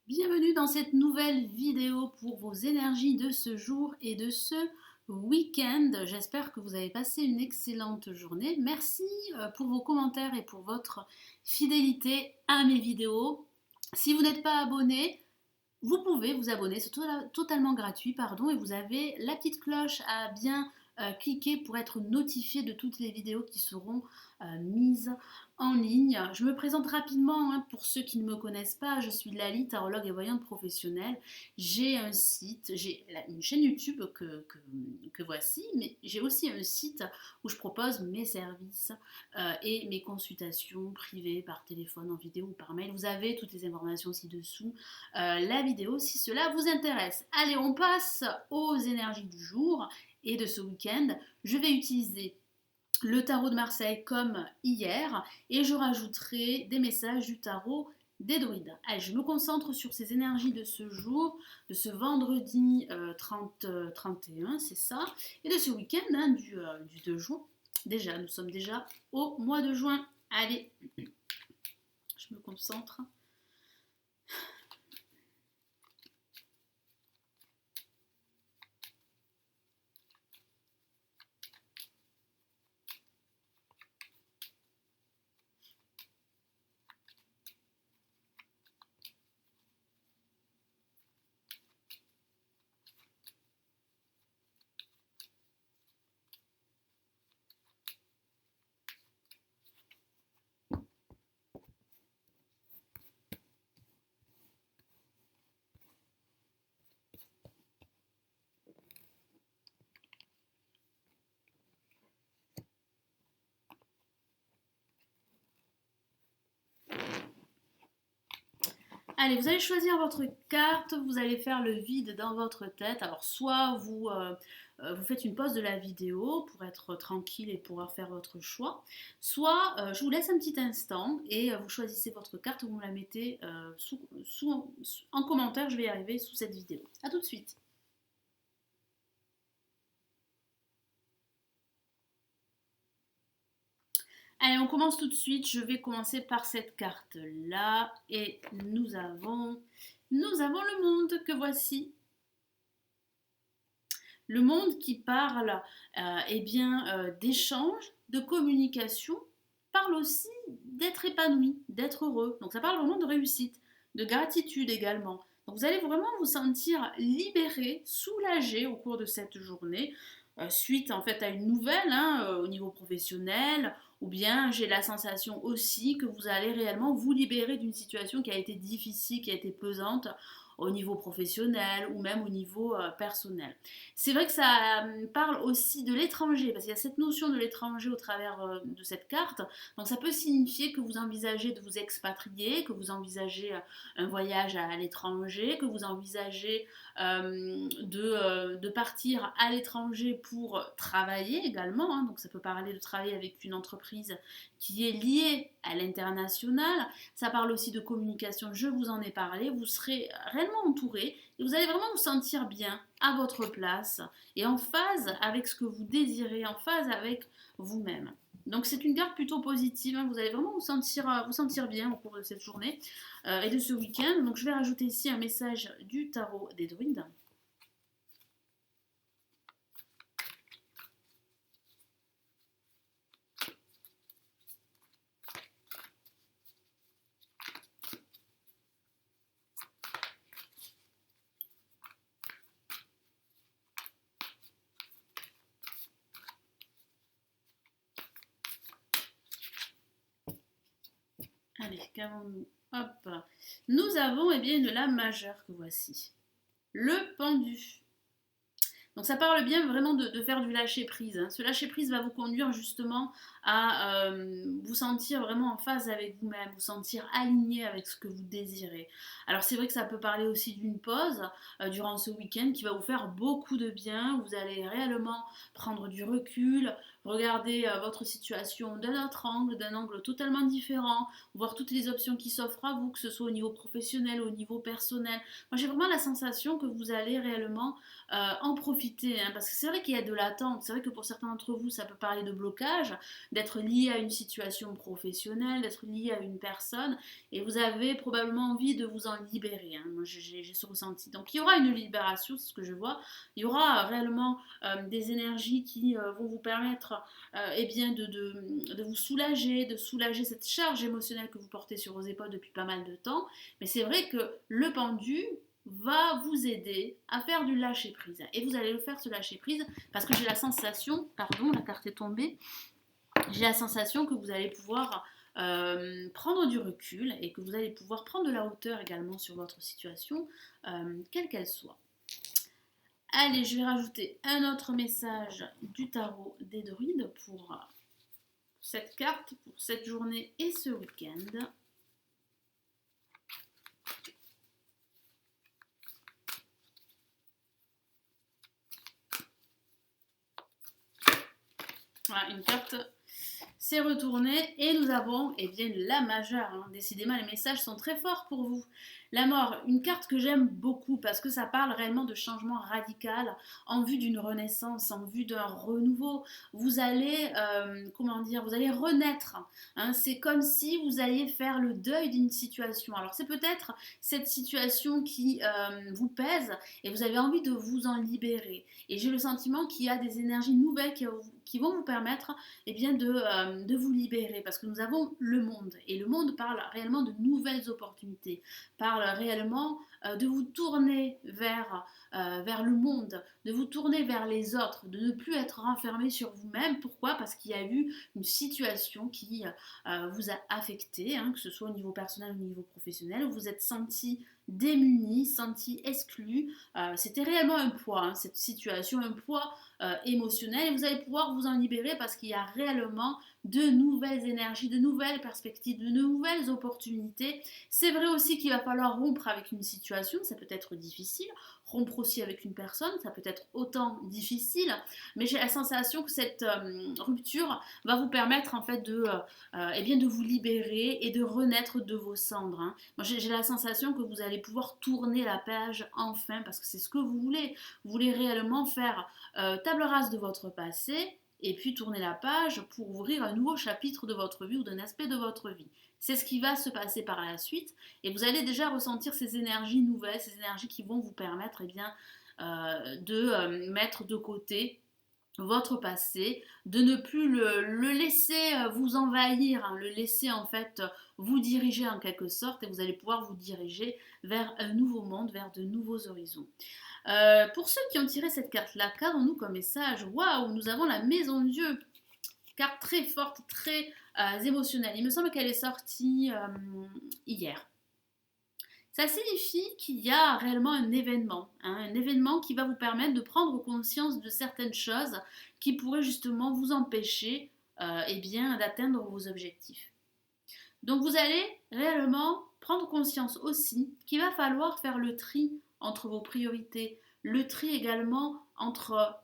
Bienvenue dans cette nouvelle vidéo pour vos énergies de ce jour et de ce week-end. J'espère que vous avez passé une excellente journée. Merci pour vos commentaires et pour votre fidélité à mes vidéos. Si vous n'êtes pas abonné, vous pouvez vous abonner, c'est totalement gratuit, pardon, et vous avez la petite cloche à bien cliquer pour être notifié de toutes les vidéos qui seront mises en ligne. Je me présente rapidement pour ceux qui ne me connaissent pas. Je suis Lali, tarologue et voyante professionnelle. J'ai un site, j'ai une chaîne YouTube que voici, mais j'ai aussi un site où je propose mes services et mes consultations privées par téléphone, en vidéo ou par mail. Vous avez toutes les informations ci-dessous la vidéo si cela vous intéresse. Allez, on passe aux énergies du jour et de ce week-end. Je vais utiliser le tarot de Marseille comme hier et je rajouterai des messages du tarot des druides. Allez, je me concentre sur ces énergies de ce jour, de ce vendredi 31, c'est ça, et de ce week-end du 2 juin. Déjà, nous sommes déjà au mois de juin. Allez, je me concentre. Allez, vous allez choisir votre carte, vous allez faire le vide dans votre tête. Alors, soit vous faites une pause de la vidéo pour être tranquille et pouvoir faire votre choix, soit je vous laisse un petit instant et vous choisissez votre carte, vous me la mettez en commentaire, je vais y arriver sous cette vidéo. A tout de suite. Allez, on commence tout de suite. Je vais commencer par cette carte-là. Et nous avons le monde que voici. Le monde qui parle d'échange, de communication, parle aussi d'être épanoui, d'être heureux. Donc ça parle vraiment de réussite, de gratitude également. Donc vous allez vraiment vous sentir libéré, soulagé au cours de cette journée, suite en fait à une nouvelle au niveau professionnel, ou bien j'ai la sensation aussi que vous allez réellement vous libérer d'une situation qui a été difficile, qui a été pesante au niveau professionnel ou même au niveau personnel. C'est vrai que ça parle aussi de l'étranger, parce qu'il y a cette notion de l'étranger au travers de cette carte. Donc ça peut signifier que vous envisagez de vous expatrier, que vous envisagez un voyage à l'étranger, que vous envisagez de partir à l'étranger pour travailler également. Donc ça peut parler de travailler avec une entreprise qui est liée à l'international. Ça parle aussi de communication, je vous en ai parlé. Vous serez réellement entouré et vous allez vraiment vous sentir bien à votre place et en phase avec ce que vous désirez, en phase avec vous-même. Donc c'est une carte plutôt positive, vous allez vraiment vous sentir bien au cours de cette journée et de ce week-end. Donc je vais rajouter ici un message du tarot des druides. Allez, qu'avons-nous? Hop. Nous avons une lame majeure que voici. Le pendu. Donc ça parle bien vraiment de faire du lâcher prise. Ce lâcher prise va vous conduire justement à vous sentir vraiment en phase avec vous-même, vous sentir aligné avec ce que vous désirez. Alors c'est vrai que ça peut parler aussi d'une pause durant ce week-end qui va vous faire beaucoup de bien. Vous allez réellement prendre du recul, regarder votre situation d'un angle totalement différent, voir toutes les options qui s'offrent à vous, que ce soit au niveau professionnel, au niveau personnel. Moi, j'ai vraiment la sensation que vous allez réellement en profiter, hein, parce que c'est vrai qu'il y a de l'attente. C'est vrai que pour certains d'entre vous, ça peut parler de blocage, d'être lié à une situation professionnelle, d'être lié à une personne, et vous avez probablement envie de vous en libérer, hein. Moi, j'ai ce ressenti. Donc, il y aura une libération, c'est ce que je vois. Il y aura réellement des énergies qui vont vous permettre eh bien de vous soulager, de soulager cette charge émotionnelle que vous portez sur vos épaules depuis pas mal de temps. Mais c'est vrai que le pendu va vous aider à faire du lâcher prise. Et vous allez le faire ce lâcher prise parce que j'ai la sensation, pardon, la carte est tombée, j'ai la sensation que vous allez pouvoir prendre du recul et que vous allez pouvoir prendre de la hauteur également sur votre situation, quelle qu'elle soit. Allez, je vais rajouter un autre message du tarot des druides pour cette carte, pour cette journée et ce week-end. Voilà, une carte s'est retournée et nous avons bien la majeure, hein. Décidément, les messages sont très forts pour vous. La mort, une carte que j'aime beaucoup parce que ça parle réellement de changement radical en vue d'une renaissance, en vue d'un renouveau. Vous allez, vous allez renaître, hein. C'est comme si vous alliez faire le deuil d'une situation. Alors c'est peut-être cette situation qui vous pèse et vous avez envie de vous en libérer. Et j'ai le sentiment qu'il y a des énergies nouvelles qui vont vous permettre de vous libérer parce que nous avons le monde et le monde parle réellement de nouvelles opportunités, parle réellement de vous tourner vers le monde, de vous tourner vers les autres, de ne plus être renfermé sur vous-même. Pourquoi? Parce qu'il y a eu une situation qui vous a affecté, hein, que ce soit au niveau personnel ou au niveau professionnel, où vous êtes senti démuni, senti exclu. C'était réellement un poids, hein, cette situation, un poids émotionnel, et vous allez pouvoir vous en libérer parce qu'il y a réellement de nouvelles énergies, de nouvelles perspectives, de nouvelles opportunités. C'est vrai aussi qu'il va falloir rompre avec une situation, ça peut être difficile, rompre aussi avec une personne, ça peut être autant difficile, mais j'ai la sensation que cette rupture va vous permettre en fait de vous libérer et de renaître de vos cendres, hein. Moi j'ai la sensation que vous allez pouvoir tourner la page enfin parce que c'est ce que vous voulez. Vous voulez réellement faire table rase de votre passé et puis tourner la page pour ouvrir un nouveau chapitre de votre vie ou d'un aspect de votre vie. C'est ce qui va se passer par la suite et vous allez déjà ressentir ces énergies nouvelles, ces énergies qui vont vous permettre de mettre de côté votre passé, de ne plus le laisser vous envahir, hein, le laisser en fait vous diriger en quelque sorte et vous allez pouvoir vous diriger vers un nouveau monde, vers de nouveaux horizons. Pour ceux qui ont tiré cette carte-là, qu'avons-nous comme message? Waouh, nous avons la maison de Dieu. Carte très forte, très émotionnelle. Il me semble qu'elle est sortie hier. Ça signifie qu'il y a réellement un événement, hein, un événement qui va vous permettre de prendre conscience de certaines choses qui pourraient justement vous empêcher d'atteindre vos objectifs. Donc vous allez réellement prendre conscience aussi qu'il va falloir faire le tri entre vos priorités, le tri également entre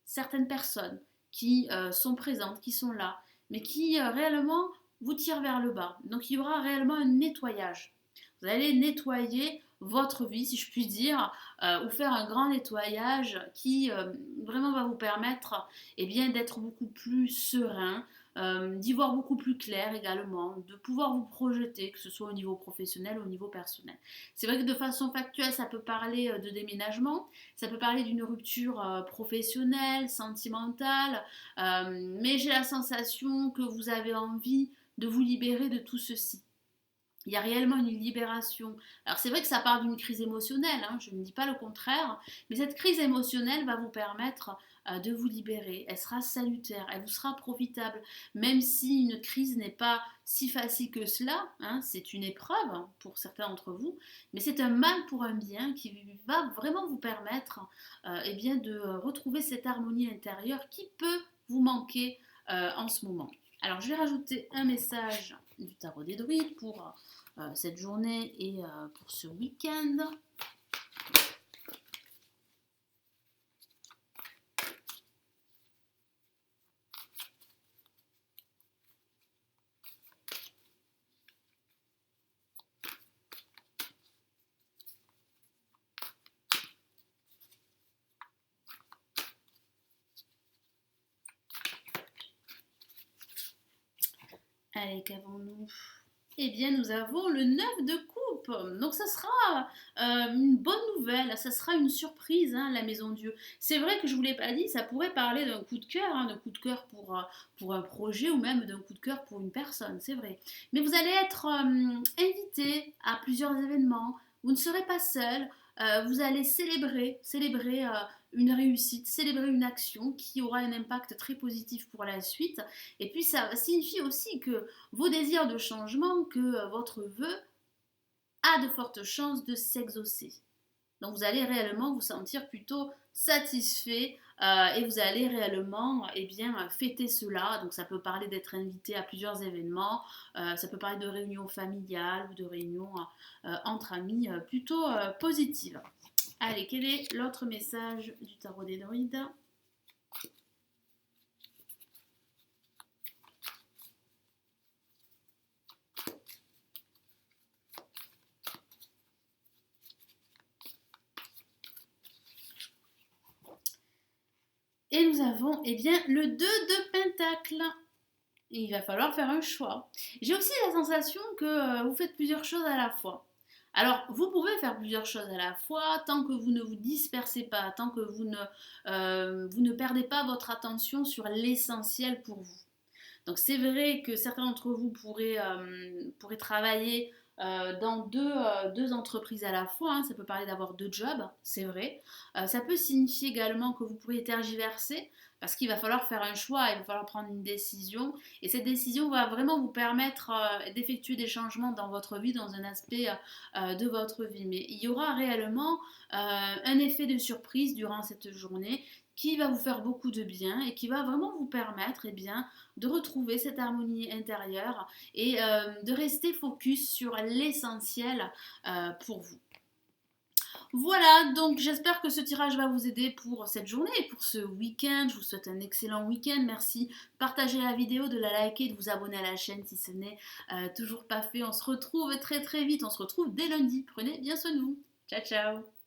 certaines personnes qui sont présentes, qui sont là, mais qui réellement vous tirent vers le bas. Donc il y aura réellement un nettoyage. Vous allez nettoyer votre vie, si je puis dire, ou faire un grand nettoyage qui vraiment va vous permettre d'être beaucoup plus serein, d'y voir beaucoup plus clair également, de pouvoir vous projeter, que ce soit au niveau professionnel ou au niveau personnel. C'est vrai que de façon factuelle, ça peut parler de déménagement, ça peut parler d'une rupture professionnelle, sentimentale, mais j'ai la sensation que vous avez envie de vous libérer de tout ceci. Il y a réellement une libération. Alors c'est vrai que ça part d'une crise émotionnelle, hein, je ne dis pas le contraire, mais cette crise émotionnelle va vous permettre de vous libérer. Elle sera salutaire, elle vous sera profitable, même si une crise n'est pas si facile que cela, hein, c'est une épreuve pour certains d'entre vous, mais c'est un mal pour un bien qui va vraiment vous permettre de retrouver cette harmonie intérieure qui peut vous manquer en ce moment. Alors je vais rajouter un message du tarot des druides pour cette journée et pour ce week-end. Allez, qu'avons-nous? Eh bien, nous avons le 9 de coupe. Donc, ça sera une bonne nouvelle. Ça sera une surprise, hein, la Maison Dieu. C'est vrai que je ne vous l'ai pas dit, ça pourrait parler d'un coup de cœur, hein, d'un coup de cœur pour un projet ou même d'un coup de cœur pour une personne, c'est vrai. Mais vous allez être invité à plusieurs événements. Vous ne serez pas seul. Vous allez célébrer une réussite, célébrer une action qui aura un impact très positif pour la suite. Et puis ça signifie aussi que vos désirs de changement, que votre vœu a de fortes chances de s'exaucer. Donc vous allez réellement vous sentir plutôt satisfait et vous allez réellement fêter cela. Donc ça peut parler d'être invité à plusieurs événements, ça peut parler de réunions familiales ou de réunions entre amis plutôt positives. Allez, quel est l'autre message du tarot des druides? Et nous avons le 2 de Pentacle. Et il va falloir faire un choix. J'ai aussi la sensation que vous faites plusieurs choses à la fois. Alors, vous pouvez faire plusieurs choses à la fois tant que vous ne vous dispersez pas, tant que vous ne perdez pas votre attention sur l'essentiel pour vous. Donc c'est vrai que certains d'entre vous pourraient travailler dans deux entreprises à la fois, hein. Ça peut parler d'avoir deux jobs, c'est vrai. Ça peut signifier également que vous pourriez tergiverser parce qu'il va falloir faire un choix, il va falloir prendre une décision. Et cette décision va vraiment vous permettre d'effectuer des changements dans votre vie, dans un aspect de votre vie. Mais il y aura réellement un effet de surprise durant cette journée qui va vous faire beaucoup de bien et qui va vraiment vous permettre de retrouver cette harmonie intérieure et de rester focus sur l'essentiel pour vous. Voilà, donc j'espère que ce tirage va vous aider pour cette journée et pour ce week-end. Je vous souhaite un excellent week-end. Merci de partager la vidéo, de la liker, de vous abonner à la chaîne si ce n'est toujours pas fait. On se retrouve très très vite, on se retrouve dès lundi. Prenez bien soin de vous. Ciao ciao.